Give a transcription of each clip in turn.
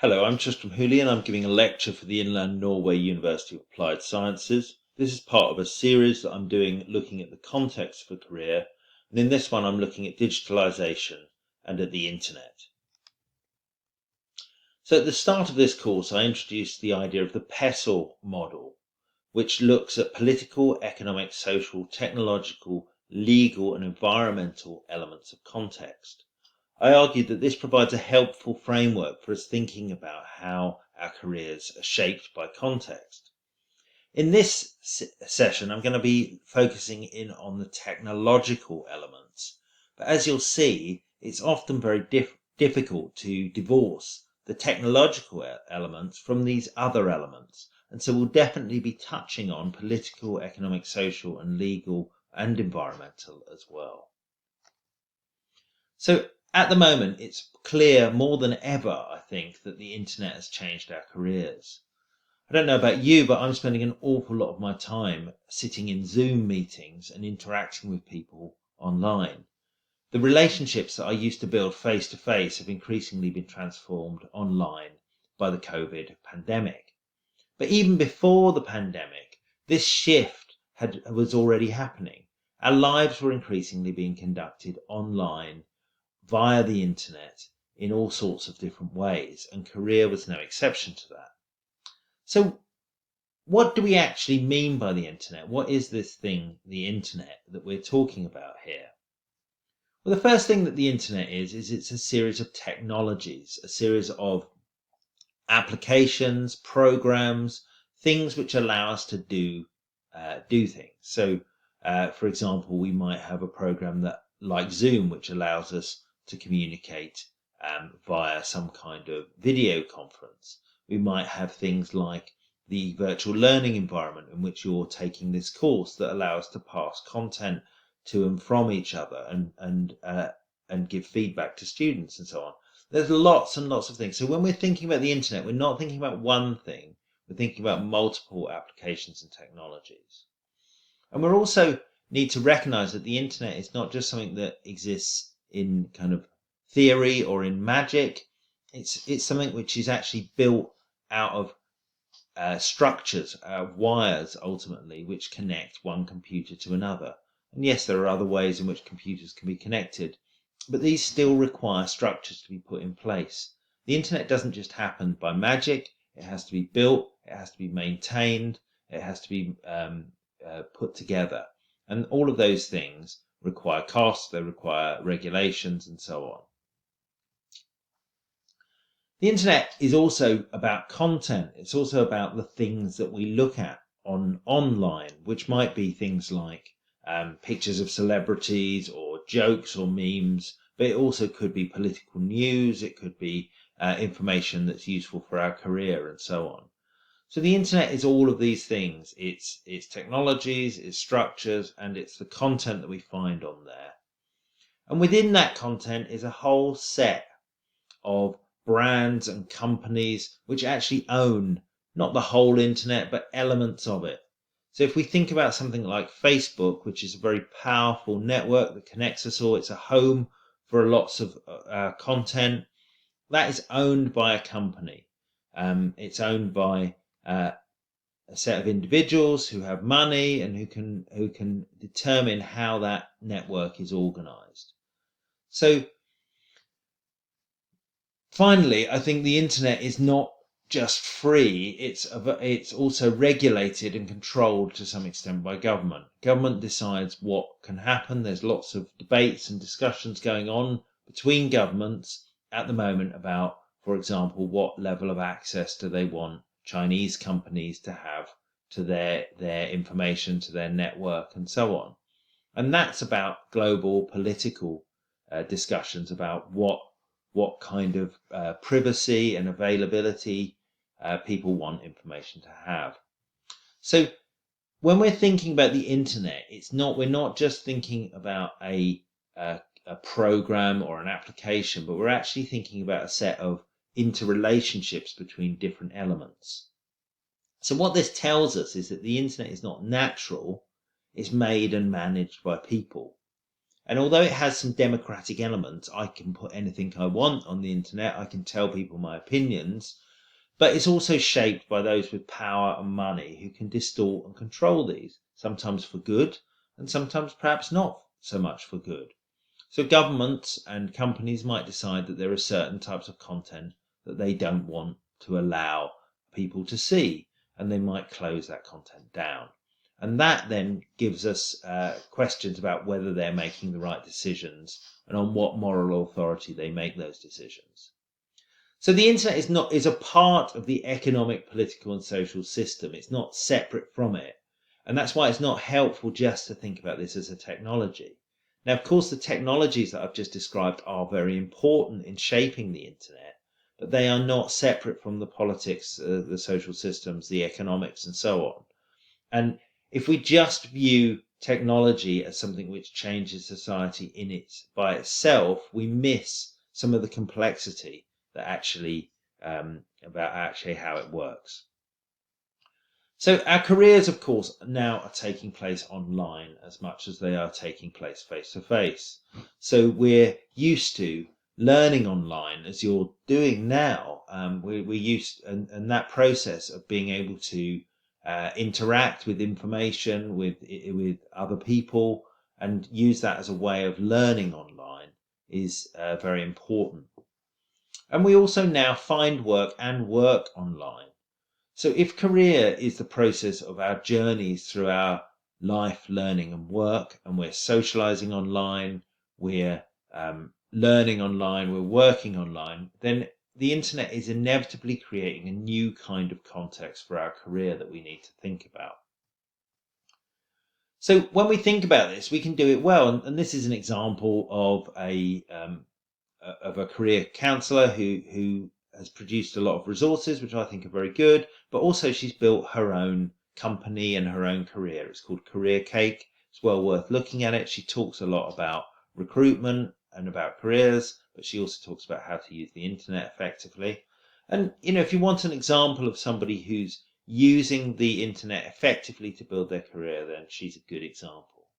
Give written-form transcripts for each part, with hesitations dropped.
Hello, I'm Tristram Hooley and I'm giving a lecture for the Inland Norway University of Applied Sciences. This is part of a series that I'm doing looking at the context of a career, and in this one I'm looking at digitalisation and at the internet. So at the start of this course I introduced the idea of the Pessl Model, which looks at political, economic, social, technological, legal and environmental elements of context. I argued that this provides a helpful framework for us thinking about how our careers are shaped by context. In this session, I'm going to be focusing in on the technological elements, but as you'll see, it's often very difficult to divorce the technological elements from these other elements, and so we'll definitely be touching on political, economic, social, and legal and environmental as well. So at the moment, it's clear more than ever, I think, that the internet has changed our careers. I don't know about you, but I'm spending an awful lot of my time sitting in Zoom meetings and interacting with people online. The relationships that I used to build face to face have increasingly been transformed online by the COVID pandemic. But even before the pandemic, this shift was already happening. Our lives were increasingly being conducted online via the internet in all sorts of different ways, and career was no exception to that. So what do we actually mean by the internet? What is this thing, the internet, that we're talking about here? Well, the first thing that the internet is it's a series of technologies, a series of applications, programs, things which allow us to do things. So, for example, we might have a program that, like Zoom, which allows us to communicate via some kind of video conference. We might have things like the virtual learning environment in which you're taking this course that allows to pass content to and from each other and give feedback to students and so on. There's lots and lots of things. So when we're thinking about the internet, we're not thinking about one thing, we're thinking about multiple applications and technologies. And we also need to recognize that the internet is not just something that exists in kind of theory or in magic. It's something which is actually built out of structures, wires ultimately, which connect one computer to another. And yes, there are other ways in which computers can be connected, but these still require structures to be put in place. The internet doesn't just happen by magic. It has to be built, it has to be maintained, it has to be put together. And all of those things require costs, they require regulations and so on. The internet is also about content. It's also about the things that we look at online, which might be things like pictures of celebrities or jokes or memes, but it also could be political news, it could be information that's useful for our career and so on. So the internet is all of these things. It's technologies, it's structures, and it's the content that we find on there. And within that content is a whole set of brands and companies which actually own not the whole internet, but elements of it. So if we think about something like Facebook, which is a very powerful network that connects us all, it's a home for lots of content, that is owned by a company. It's owned by a set of individuals who have money and who can determine how that network is organized. So finally, I think the internet is not just free, it's also regulated and controlled to some extent by government. Government decides what can happen. There's lots of debates and discussions going on between governments at the moment about, for example, what level of access do they want Chinese companies to have to their information, to their network, and so on. And that's about global political discussions about what kind of privacy and availability people want information to have. So when we're thinking about the internet, we're not just thinking about a program or an application, but we're actually thinking about a set of interrelationships between different elements. So what this tells us is that the internet is not natural, it's made and managed by people. And although it has some democratic elements, I can put anything I want on the internet, I can tell people my opinions, but it's also shaped by those with power and money who can distort and control these, sometimes for good, and sometimes perhaps not so much for good. So governments and companies might decide that there are certain types of content that they don't want to allow people to see, and they might close that content down. And that then gives us questions about whether they're making the right decisions and on what moral authority they make those decisions. So the internet is a part of the economic, political, and social system. It's not separate from it. And that's why it's not helpful just to think about this as a technology. Now, of course, the technologies that I've just described are very important in shaping the internet, but they are not separate from the politics, the social systems, the economics, and so on. And if we just view technology as something which changes society by itself, we miss some of the complexity that about actually how it works. So our careers, of course, now are taking place online as much as they are taking place face to face. So we're used to learning online as you're doing now. We're used, and that process of being able to interact with information, with other people, and use that as a way of learning online is very important. And we also now find work and work online. So if career is the process of our journeys through our life, learning and work, and we're socializing online, we're learning online, we're working online, then the internet is inevitably creating a new kind of context for our career that we need to think about. So when we think about this, we can do it well. And this is an example of a career counsellor who has produced a lot of resources, which I think are very good, but also she's built her own company and her own career. It's called Career Cake. It's well worth looking at it. She talks a lot about recruitment and about careers, but she also talks about how to use the internet effectively. And, if you want an example of somebody who's using the internet effectively to build their career, then she's a good example.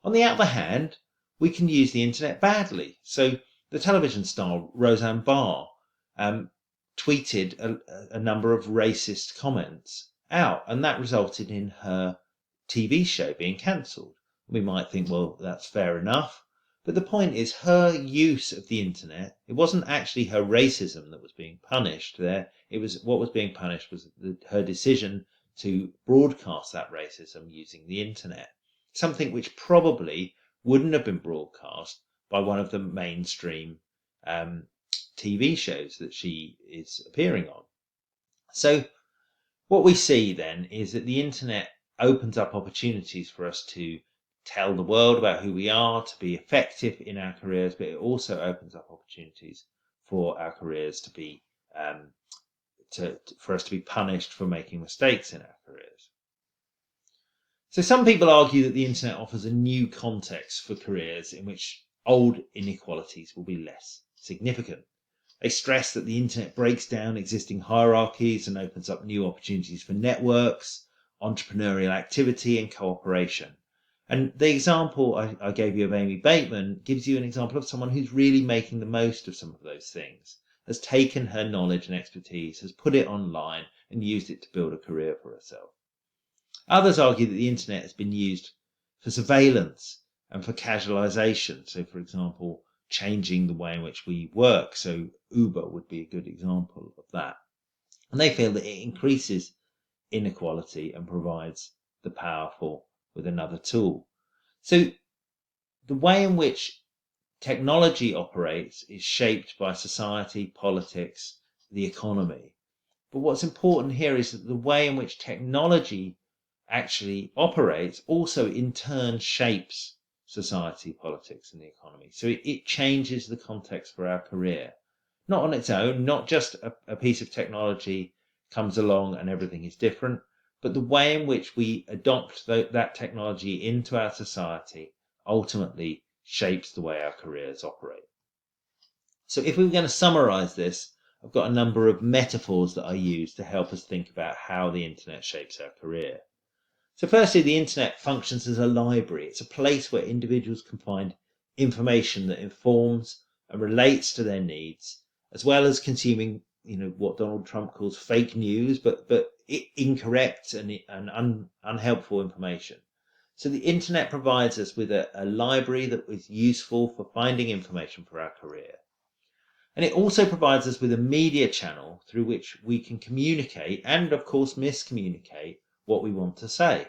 On the other hand, we can use the internet badly. So the television star Roseanne Barr tweeted a number of racist comments out, and that resulted in her TV show being cancelled. We might think, well, that's fair enough. But the point is, her use of the internet, it wasn't actually her racism that was being punished there. It was what was being punished was her decision to broadcast that racism using the internet. Something which probably wouldn't have been broadcast by one of the mainstream TV shows that she is appearing on. So what we see then is that the internet opens up opportunities for us to tell the world about who we are, to be effective in our careers, but it also opens up opportunities for our careers to be for us to be punished for making mistakes in our careers. So some people argue that the internet offers a new context for careers in which old inequalities will be less significant. They stress that the internet breaks down existing hierarchies and opens up new opportunities for networks, entrepreneurial activity and cooperation. And the example I gave you of Amy Bateman gives you an example of someone who's really making the most of some of those things, has taken her knowledge and expertise, has put it online and used it to build a career for herself. Others argue that the internet has been used for surveillance and for casualization. So, for example, changing the way in which we work. So Uber would be a good example of that. And they feel that it increases inequality and provides the powerful with another tool. So the way in which technology operates is shaped by society, politics, the economy. But what's important here is that the way in which technology actually operates also in turn shapes society, politics, and the economy. So it changes the context for our career. Not on its own, not just a piece of technology comes along and everything is different, but the way in which we adopt that technology into our society ultimately shapes the way our careers operate. So if we were going to summarize this, I've got a number of metaphors that I use to help us think about how the internet shapes our career. So firstly, the internet functions as a library. It's a place where individuals can find information that informs and relates to their needs, as well as consuming, what Donald Trump calls fake news, but incorrect and unhelpful information. So the internet provides us with a library that is useful for finding information for our career. And it also provides us with a media channel through which we can communicate and, of course, miscommunicate what we want to say.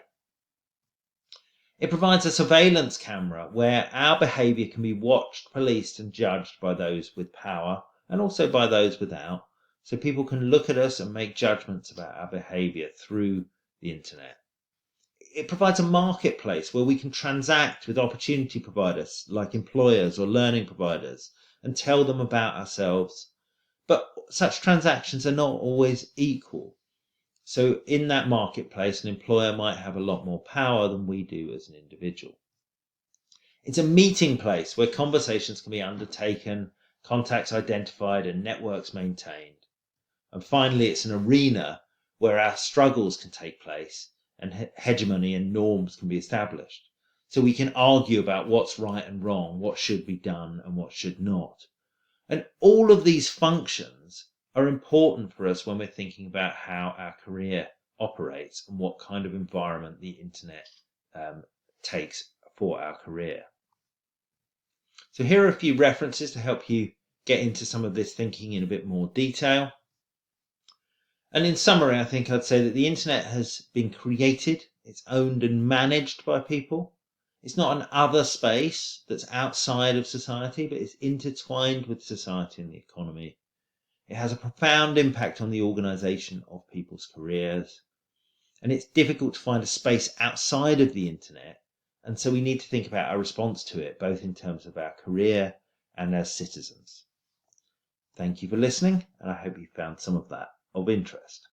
It provides a surveillance camera where our behaviour can be watched, policed and judged by those with power and also by those without, so people can look at us and make judgments about our behaviour through the internet. It provides a marketplace where we can transact with opportunity providers like employers or learning providers and tell them about ourselves. But such transactions are not always equal. So in that marketplace, an employer might have a lot more power than we do as an individual. It's a meeting place where conversations can be undertaken, contacts identified, and networks maintained. And finally, it's an arena where our struggles can take place and hegemony and norms can be established. So we can argue about what's right and wrong, what should be done and what should not. And all of these functions are important for us when we're thinking about how our career operates and what kind of environment the internet takes for our career. So here are a few references to help you get into some of this thinking in a bit more detail. And in summary, I think I'd say that the internet has been created, it's owned and managed by people. It's not an other space that's outside of society, but it's intertwined with society and the economy. It has a profound impact on the organisation of people's careers. And it's difficult to find a space outside of the internet. And so we need to think about our response to it, both in terms of our career and as citizens. Thank you for listening, and I hope you found some of that of interest.